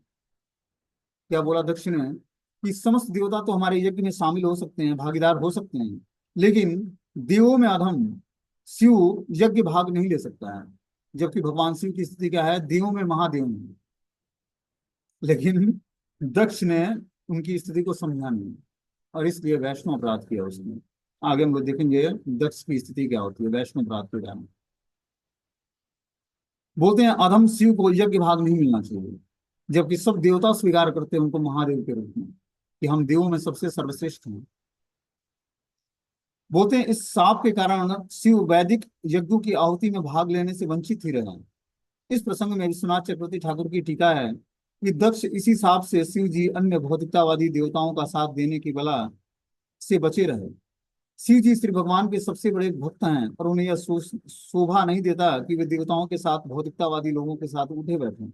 क्या बोला दक्ष ने कि समस्त देवता तो हमारे यज्ञ में शामिल हो सकते हैं, भागीदार हो सकते हैं, लेकिन देवों में अधम शिव यज्ञ भाग नहीं ले सकता है। जबकि भगवान शिव की स्थिति क्या है, देवों में महादेव हैं। लेकिन दक्ष ने उनकी स्थिति को समझा नहीं, और इसलिए वैष्णव अपराध किया उसने। आगे हम लोग देखेंगे दक्ष की स्थिति क्या होती है वैष्णव अपराध के कारण। बोलते हैं अधम शिव को यज्ञ भाग नहीं मिलना चाहिए, जबकि सब देवता स्वीकार करते हैं उनको महादेव के रूप में, कि हम देवों में सबसे सर्वश्रेष्ठ हैं। बोलते हैं इस शाप के कारण शिव वैदिक यज्ञों की आहुति में भाग लेने से वंचित ही रहे। इस प्रसंग में विश्वनाथ चक्रवर्ती ठाकुर की टीका है कि दक्ष इसी शाप से शिव जी अन्य भौतिकतावादी देवताओं का साथ देने की बला से बचे रहे। शिव जी श्री भगवान के सबसे बड़े भक्त हैं, और उन्हें यह शोभा नहीं देता कि वे देवताओं के साथ भौतिकतावादी लोगों के साथ उठे बैठे।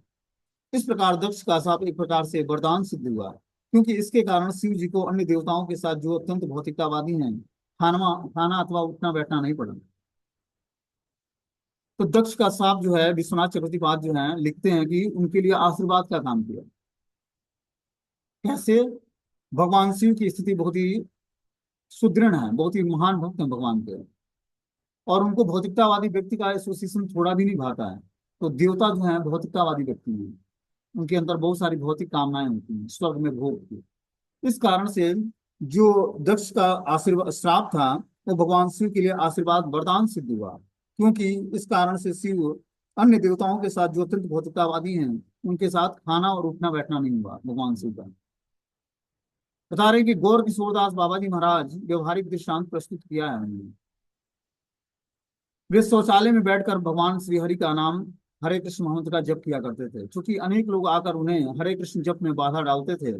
इस प्रकार दक्ष का शाप एक प्रकार से वरदान सिद्ध हुआ, क्योंकि इसके कारण शिव जी को अन्य देवताओं के साथ जो अत्यंत भौतिकतावादी हैं खाना खाना अथवा उठना बैठना नहीं पड़ा। तो दक्ष का शाप जो है विश्वनाथ चक्रवर्तीपाद जो है लिखते हैं कि उनके लिए आशीर्वाद का काम किया। कैसे? भगवान शिव की स्थिति बहुत ही सुदृढ़ है, बहुत ही महान भक्त हैं भगवान के, और उनको भौतिकतावादी व्यक्ति का एसोसिएशन थोड़ा भी नहीं भाता है। तो देवता जो है भौतिकतावादी व्यक्ति हैं, उनके अंदर बहुत सारी भौतिक कामनाएं होती हैं स्वर्ग में भोग की। इस कारण से जो दक्ष का आशीर्वाद श्राप था वो भगवान शिव के लिए आशीर्वाद वरदान सिद्ध हुआ, क्योंकि इस कारण से शिव अन्य देवताओं के साथ जो अत्यंत भौतिकतावादी हैं उनके साथ खाना और उठना बैठना नहीं हुआ भगवान शिव का। बता रहे कि गौर किशोरदास बाबा जी महाराज व्यवहारिक दृष्टांत प्रस्तुत किया है उन्होंने। वे शौचालय में बैठकर भगवान श्री हरि का नाम हरे कृष्ण महामंत्र का जप किया करते थे। क्योंकि अनेक लोग आकर उन्हें हरे कृष्ण जप में बाधा डालते थे,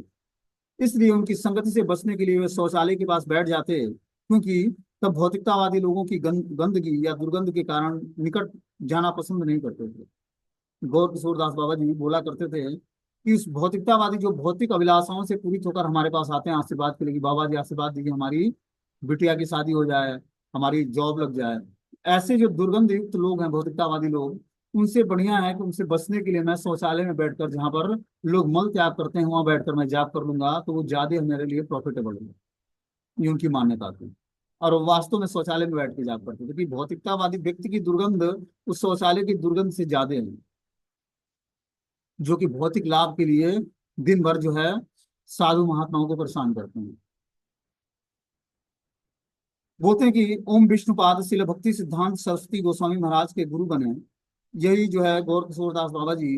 इसलिए उनकी संगति से बचने के लिए वे शौचालय के पास बैठ जाते, क्योंकि तब भौतिकतावादी लोगों की गंदगी या दुर्गंध के कारण निकट जाना पसंद नहीं करते थे। गौर किशोरदास बाबा जी बोला करते थे कि इस भौतिकतावादी जो भौतिक अभिलाषाओं से पूरित होकर हमारे पास आते हैं आशीर्वाद के लिए कि बाबा जी आशीर्वाद दीजिए, हमारी बिटिया की शादी हो जाए, हमारी जॉब लग जाए, ऐसे जो दुर्गंध युक्त लोग हैं भौतिकतावादी लोग, उनसे बढ़िया है कि उनसे बचने के लिए मैं शौचालय में बैठकर, जहां पर लोग मल त्याग करते हैं, वहां बैठकर मैं जाप कर लूंगा, तो वो ज्यादा मेरे लिए प्रॉफिटेबल होगा। ये उनकी मान्यता थी, और वो वास्तव में शौचालय में बैठ के जाप करते थे कि भौतिकतावादी व्यक्ति की दुर्गंध उस शौचालय की दुर्गंध से ज्यादा है, जो कि भौतिक लाभ के लिए दिन भर जो है साधु महात्माओं को परेशान करते हैं। बोलते हैं कि ओम विष्णुपाद शिल भक्ति सिद्धांत सरस्वती गोस्वामी महाराज के गुरु बने। यही जो है गौर किशोरदास बाबा जी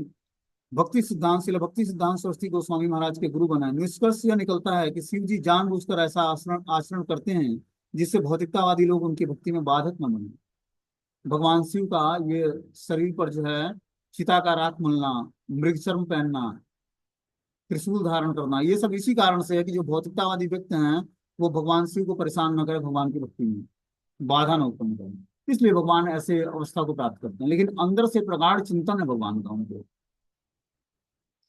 भक्ति सिद्धांत शिल भक्ति सिद्धांत सरस्वती गोस्वामी महाराज के गुरु बने। निष्कर्ष यह निकलता है कि शिव जी जानबूझकर ऐसा आचरण आचरण करते हैं जिससे भौतिकतावादी लोग उनकी भक्ति में बाधक न बने। भगवान शिव का ये शरीर पर जो है चिता का राख मलना, मृगचर्म पहनना, त्रिशूल धारण करना, ये सब इसी कारण से है कि जो भौतिकतावादी व्यक्ति हैं वो भगवान शिव को परेशान न करे, भगवान की भक्ति में बाधा न उत्पन्न करें। इसलिए भगवान ऐसे अवस्था को प्राप्त करते हैं, लेकिन अंदर से प्रगाढ़ चिंतन है भगवान का उनको।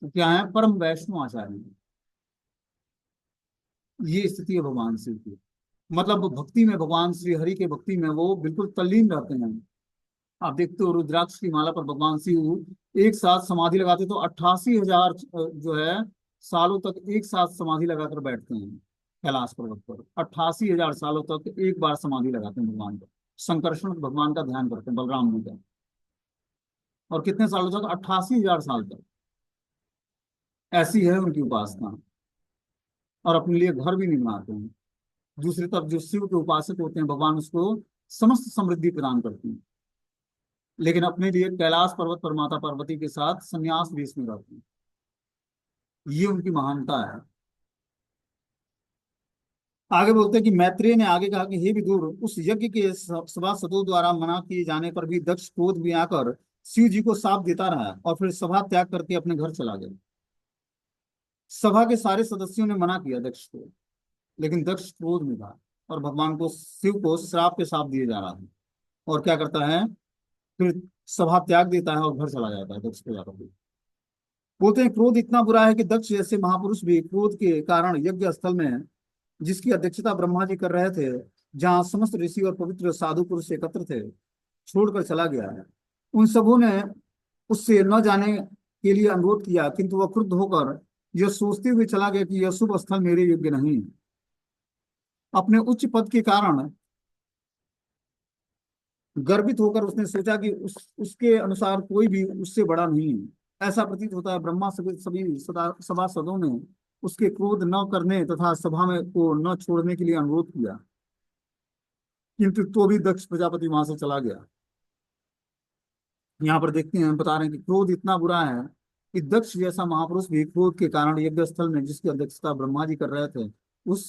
तो क्या है, परम वैष्णव आचार्य हैं। ये स्थिति है भगवान शिव की। मतलब वो भक्ति में, भगवान श्री हरि के भक्ति में वो बिल्कुल तल्लीन रहते हैं। आप देखते हो रुद्राक्ष की माला पर भगवान शिव एक साथ समाधि लगाते, तो 88,000 जो है सालों तक एक साथ समाधि लगाकर बैठते हैं कैलाश पर्वत पर। 88,000 सालों तक एक बार समाधि लगाते हैं भगवान का, संकर्षण भगवान का ध्यान करते हैं बलराम जी का। और कितने सालों तक? 88,000 साल तक। ऐसी है उनकी उपासना। और अपने लिए घर भी नहीं बनाते हैं। दूसरी तरफ जो शिव के उपासक होते हैं, भगवान उसको समस्त समृद्धि प्रदान करते हैं, लेकिन अपने लिए कैलाश पर्वत पर माता पार्वती के साथ संन्यास वेश में रहते हैं। ये उनकी महानता है। आगे बोलते हैं कि मैत्रेय ने आगे कहा कि हे विदुर, उस यज्ञ के सभासदों द्वारा मना किए जाने पर भी दक्ष क्रोध में आकर शिव जी को शाप देता रहा, और फिर सभा त्याग करके अपने घर चला गया। सभा के सारे सदस्यों ने मना किया दक्ष को, लेकिन दक्ष क्रोध में था, और भगवान को, शिव को श्राप पे शाप दिए जा रहा है। और क्या करता है, फिर सभा त्याग देता है और घर चला जाता है दक्ष को जाकर। बोलते हैं क्रोध इतना बुरा है कि दक्ष जैसे महापुरुष भी क्रोध के कारण यज्ञ स्थल में, जिसकी अध्यक्षता ब्रह्मा जी कर रहे थे, जहाँ समस्त ऋषि और पवित्र साधु पुरुष एकत्र थे, छोड़कर चला गया है। उन सबों ने उससे न जाने के लिए अनुरोध किया, किंतु वह क्रुद्ध होकर यह सोचते हुए चला गया कि यह शुभ स्थल मेरे योग्य नहीं। अपने उच्च पद के कारण गर्वित होकर उसने सोचा कि उसके अनुसार कोई भी उससे बड़ा नहीं है। ऐसा प्रतीत होता है ब्रह्मा सभी सभी सभासदों ने उसके क्रोध न करने तथा सभा में को न छोड़ने के लिए अनुरोध किया, किंतु तो भी दक्ष प्रजापति वहां से चला गया। यहाँ पर देखते हैं, हम बता रहे हैं कि क्रोध इतना बुरा है कि दक्ष जैसा महापुरुष भी क्रोध के कारण यज्ञ स्थल में, जिसकी अध्यक्षता ब्रह्मा जी कर रहे थे, उस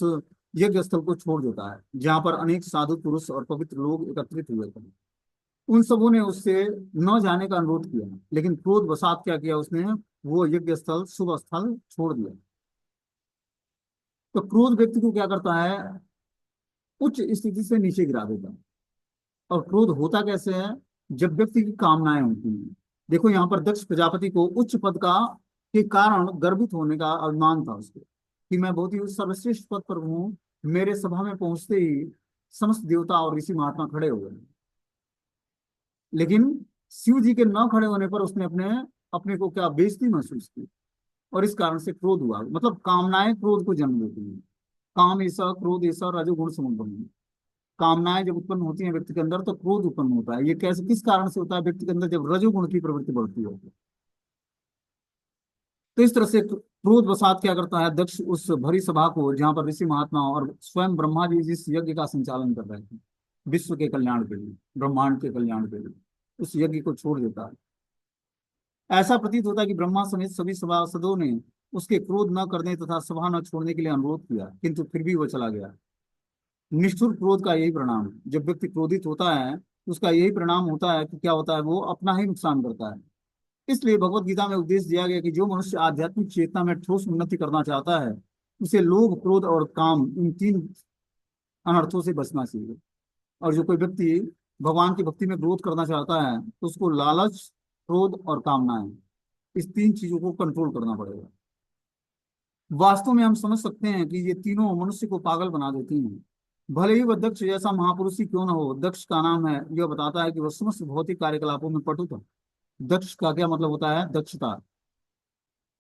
यज्ञ स्थल को छोड़ देता है, जहाँ पर अनेक साधु पुरुष और पवित्र लोग एकत्रित हुए थे। उन सबों ने उससे न जाने का अनुरोध किया, लेकिन क्रोध वसात क्या किया उसने, वो यज्ञ स्थल शुभ स्थल छोड़ दिया। तो क्रोध व्यक्ति को क्या करता है, उच्च स्थिति से नीचे गिरा देता है। और क्रोध होता कैसे है, जब व्यक्ति की कामनाएं होती हैं। देखो यहाँ पर दक्ष प्रजापति को उच्च पद का के कारण गर्वित होने का अभिमान था उसको, कि मैं बहुत ही सर्वश्रेष्ठ पद पर हूँ। मेरे सभा में पहुंचते ही समस्त देवता और ऋषि महात्मा खड़े हो गए, लेकिन शिव जी के न खड़े होने पर उसने अपने अपने को क्या बेइज्जती महसूस की, और इस कारण से क्रोध हुआ। मतलब कामनाएं क्रोध को जन्म देती हैं। काम ऐसा, क्रोध ऐसा, रजोगुण समुद्र। कामनाएं जब उत्पन्न होती हैं व्यक्ति के अंदर, तो क्रोध उत्पन्न होता है। ये कैसे, किस कारण से होता है व्यक्ति के अंदर, जब रजोगुण की प्रवृत्ति बढ़ती है। तो इस तरह से क्रोध वसात क्या करता है दक्ष, उस भरी सभा को, जहां पर ऋषि महात्मा और स्वयं ब्रह्मा जी जिस यज्ञ का संचालन कर रहे थे विश्व के कल्याण के लिए, ब्रह्मांड के कल्याण के लिए, उस यज्ञ को छोड़ देता है। ऐसा प्रतीत होता है कि ब्रह्मा समेत सभी सभासदों ने उसके क्रोध न करने तथा सभा न छोड़ने के लिए अनुरोध किया, किंतु फिर भी वह चला गया। निष्ठुर क्रोध का यही परिणाम है। जब व्यक्ति क्रोधित होता है तो उसका यही परिणाम होता है कि क्या होता है, वो अपना ही नुकसान करता है। इसलिए भगवत गीता में उपदेश दिया गया कि जो मनुष्य आध्यात्मिक चेतना में ठोस उन्नति करना चाहता है, उसे लोभ, क्रोध और काम, इन तीन अनर्थों से बचना चाहिए। और जो कोई व्यक्ति भगवान की भक्ति में ग्रोथ करना चाहता है, तो उसको लालच, क्रोध और कामनाएं, इस तीन चीजों को कंट्रोल करना पड़ेगा। वास्तव में हम समझ सकते हैं कि ये तीनों मनुष्य को पागल बना देती हैं। भले ही वह दक्ष जैसा महापुरुष ही क्यों न हो, दक्ष का नाम है, यह बताता है कि वह समस्त भौतिक कार्यकलापों में पटु था। दक्ष का क्या मतलब होता है, दक्षता,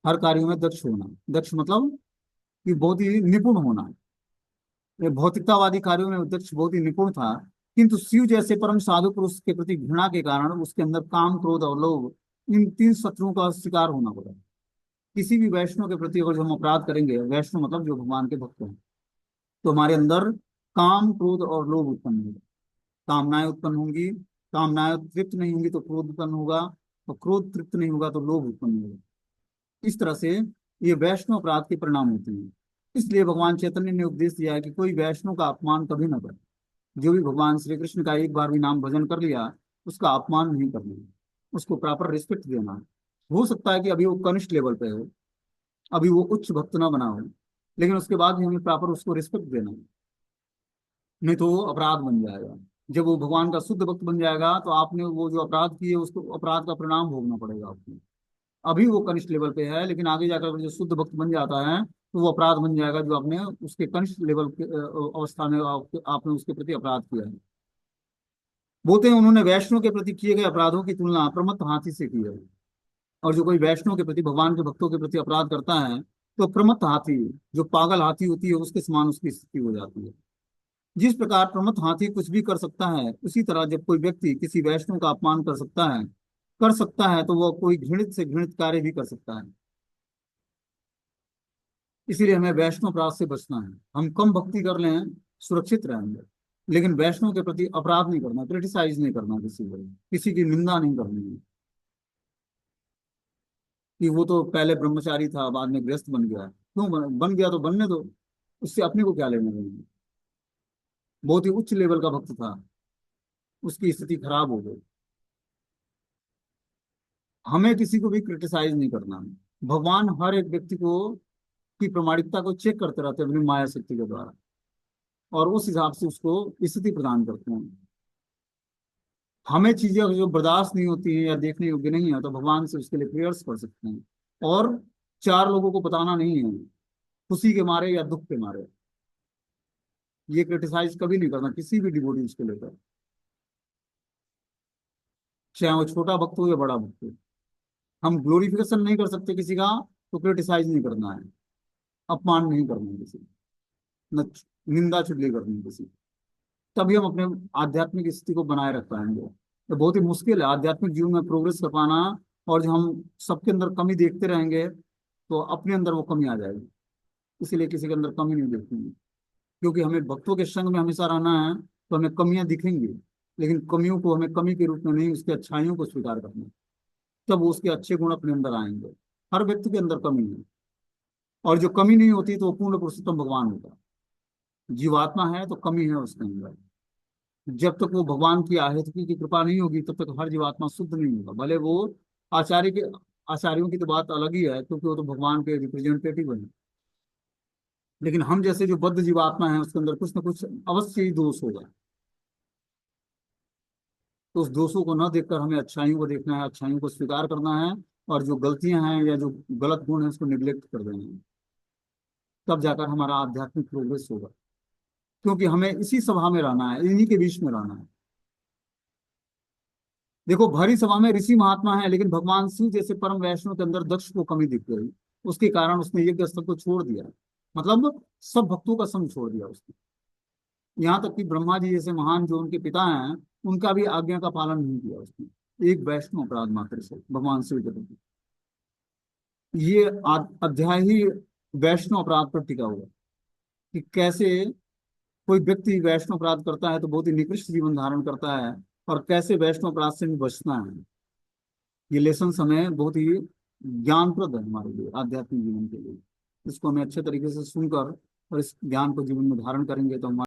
हर कार्यों में दक्ष होना। दक्ष मतलब कि बहुत ही निपुण होना। ये भौतिकतावादी कार्यों में दक्ष बहुत ही निपुण था, किंतु शिव जैसे परम साधु पुरुष के प्रति घृणा के कारण उसके अंदर काम, क्रोध और लोभ, इन तीन शत्रुओं का शिकार होना पड़ा। किसी भी वैष्णव के प्रति अगर हम अपराध करेंगे, वैष्णव मतलब जो भगवान के भक्त हैं, तो हमारे अंदर काम, क्रोध और लोभ उत्पन्न होगा। कामनाएं उत्पन्न होंगी, कामनाएं तृप्त नहीं होंगी तो क्रोध उत्पन्न होगा, और क्रोध तृप्त नहीं होगा तो लोभ उत्पन्न होगा। इस तरह से ये वैष्णव अपराध के परिणाम होते हैं। इसलिए भगवान चैतन्य ने उपदेश दिया है कि कोई वैष्णव का अपमान कभी न करे। जो भी भगवान श्री कृष्ण का एक बार भी नाम भजन कर लिया, उसका अपमान नहीं करना, उसको प्रॉपर रिस्पेक्ट देना। हो सकता है कि अभी वो कनिष्ठ लेवल पे हो, अभी वो उच्च भक्त ना बना हो, लेकिन उसके बाद भी हमें प्रॉपर उसको रिस्पेक्ट देना, नहीं तो वो अपराध बन जाएगा। जब वो भगवान का शुद्ध भक्त बन जाएगा, तो आपने वो जो अपराध किए, उसको अपराध का परिणाम भोगना पड़ेगा आपको। अभी वो कनिष्ठ लेवल पे है, लेकिन आगे जाकर जो शुद्ध भक्त बन जाता है, तो वो अपराध बन जाएगा जो आपने उसके कनिष्ठ लेवल के अवस्था में आपने उसके प्रति अपराध किया है। बोलते हैं उन्होंने वैष्णव के प्रति किए गए अपराधों की तुलना प्रमत्त हाथी से की है। और जो कोई वैष्णव के प्रति, भगवान के भक्तों के प्रति अपराध करता है, तो प्रमत्त हाथी, जो पागल हाथी होती है, उसके समान उसकी स्थिति हो जाती है। जिस प्रकार प्रमत्त हाथी कुछ भी कर सकता है, उसी तरह जब कोई व्यक्ति किसी वैष्णव का अपमान कर सकता है, तो वह कोई घृणित से घृणित कार्य भी कर सकता है। इसीलिए हमें वैष्णव अपराध से बचना है। हम कम भक्ति कर लें, सुरक्षित रहेंगे, लेकिन वैष्णव के प्रति अपराध नहीं करना, क्रिटिसाइज नहीं करना, किसी की निंदा नहीं करनी है कि वो तो पहले ब्रह्मचारी था, बाद में गृहस्थ बन गया। क्यों बन गया, तो बनने दो, उससे अपने को क्या लेना देना। बहुत ही उच्च लेवल का भक्त था, उसकी स्थिति खराब हो गई। हमें किसी को भी क्रिटिसाइज नहीं करना है। भगवान हर एक व्यक्ति को की प्रामाणिकता को चेक करते रहते हैं अपनी माया शक्ति के द्वारा, और उस हिसाब से उसको स्थिति प्रदान करते हैं। हमें चीजें जो बर्दाश्त नहीं होती हैं या देखने योग्य नहीं है, तो भगवान से उसके लिए प्रेयर्स कर सकते हैं, और चार लोगों को बताना नहीं है, खुशी के मारे या दुख के मारे। ये क्रिटिसाइज कभी नहीं करना किसी भी डिवोटीज को लेकर, चाहे वो छोटा भक्त हो या बड़ा भक्त हो। हम ग्लोरिफिकेशन नहीं कर सकते किसी का, तो क्रिटिसाइज नहीं करना है, अपमान नहीं करना है किसी का, न निंदा चुगली करनी है किसी की। तभी हम अपने आध्यात्मिक स्थिति को बनाए रख पाएंगे। तो बहुत ही मुश्किल है आध्यात्मिक जीवन में प्रोग्रेस कर पाना। और जो हम सबके अंदर कमी देखते रहेंगे, तो अपने अंदर वो कमी आ जाएगी। इसीलिए किसी के अंदर कमी नहीं देखनी है, क्योंकि हमें भक्तों के संग में हमेशा रहना है। तो हमें कमियां दिखेंगी, लेकिन कमियों को हमें कमी के रूप में नहीं, उसकी अच्छाइयों को स्वीकार करना है। तब वो उसके अच्छे गुण अपने अंदर आएंगे। हर व्यक्ति के अंदर कमी है, और जो कमी नहीं होती तो वो पूर्ण पुरुषोत्तम भगवान होता है। जीवात्मा है तो कमी है उसके अंदर। जब तक वो भगवान की आहृति की कृपा नहीं होगी, तब तक हर जीवात्मा शुद्ध नहीं होगा। भले वो आचार्य के आचार्यों की तो बात अलग ही है, क्योंकि वो तो भगवान के रिप्रेजेंटेटिव है। लेकिन हम जैसे जो बद्ध जीवात्मा है, उसके अंदर कुछ ना कुछ अवश्य ही दोष होगा। तो उस दोषों को न देखकर हमें अच्छाइयों को देखना है, अच्छाइयों को स्वीकार करना है। और जो गलतियां हैं या जो गलत गुण है, उसको निग्लेक्ट कर देना है। तब जाकर हमारा आध्यात्मिक प्रोग्रेस होगा। क्योंकि हमें इसी सभा में रहना है, इन्हीं के बीच में रहना है। देखो, भरी सभा में ऋषि महात्मा है, लेकिन भगवान शिव जैसे परम वैष्णव के अंदर दक्ष को कमी दिख गई। उसके कारण उसने यज्ञ स्थल को छोड़ दिया। मतलब सब भक्तों का संग छोड़ दिया उसने। यहाँ तक कि ब्रह्मा जी जैसे महान जो उनके पिता हैं, उनका भी आज्ञा का पालन नहीं किया उसने, एक वैष्णव अपराध मात्र से भगवान शिव के प्रति। ये अध्याय ही वैष्णव अपराध पर टिका हुआ, कि कैसे कोई व्यक्ति वैष्णव अपराध करता है तो बहुत ही निकृष्ट जीवन धारण करता है, और कैसे वैष्णव अपराध से भी बचना है। ये लेसन हमें बहुत ही ज्ञानप्रद है हमारे लिए, आध्यात्मिक जीवन के लिए। इसको हमें अच्छे तरीके से सुनकर और इस ज्ञान को जीवन में धारण करेंगे तो हमारे